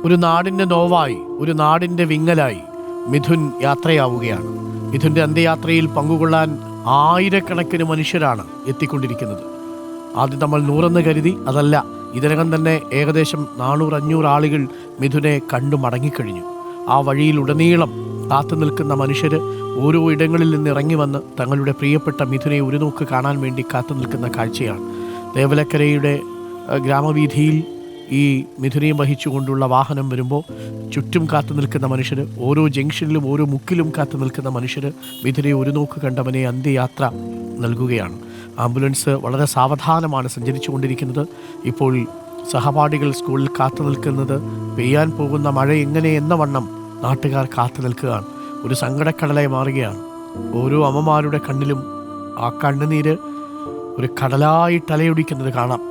ഒരു നാടിൻ്റെ നോവായി, ഒരു നാടിൻ്റെ വിങ്ങലായി മിഥുൻ യാത്രയാവുകയാണ്. മിഥുൻ്റെ അന്ത്യയാത്രയിൽ പങ്കുകൊള്ളാൻ ആയിരക്കണക്കിന് മനുഷ്യരാണ് എത്തിക്കൊണ്ടിരിക്കുന്നത്. ആദ്യം നമ്മൾ 100 കരുതി, അതല്ല, ഇതിനകം തന്നെ ഏകദേശം 400-500 ആളുകൾ മിഥുനെ കണ്ടു മടങ്ങിക്കഴിഞ്ഞു. ആ വഴിയിലുടനീളം കാത്തു നിൽക്കുന്ന മനുഷ്യർ ഓരോ ഇടങ്ങളിൽ നിന്ന് ഇറങ്ങി വന്ന് തങ്ങളുടെ പ്രിയപ്പെട്ട മിഥുനെ ഒരു നോക്ക് കാണാൻ വേണ്ടി കാത്തു നിൽക്കുന്ന കാഴ്ചയാണ്. തേവലക്കരയുടെ ഗ്രാമവീഥിയിൽ ഈ മിഥുനെയും വഹിച്ചുകൊണ്ടുള്ള വാഹനം വരുമ്പോൾ ചുറ്റും കാത്തു നിൽക്കുന്ന മനുഷ്യർ, ഓരോ ജംഗ്ഷനിലും ഓരോ മുക്കിലും കാത്തു നിൽക്കുന്ന മനുഷ്യർ മിഥുനെ ഒരു നോക്ക് കണ്ടവനെ അന്ത്യയാത്ര നൽകുകയാണ്. ആംബുലൻസ് വളരെ സാവധാനമാണ് സഞ്ചരിച്ചു കൊണ്ടിരിക്കുന്നത്. ഇപ്പോൾ സഹപാഠികൾ സ്കൂളിൽ കാത്തു നിൽക്കുന്നത് പെയ്യാൻ പോകുന്ന മഴ എങ്ങനെ എന്ന വണ്ണം നാട്ടുകാർ കാത്തു നിൽക്കുകയാണ്. ഒരു സങ്കടക്കടലായി മാറുകയാണ്. ഓരോ അമ്മമാരുടെ കണ്ണിലും ആ കണ്ണുനീര് ഒരു കടലായി തലയൊടിക്കുന്നത് കാണാം.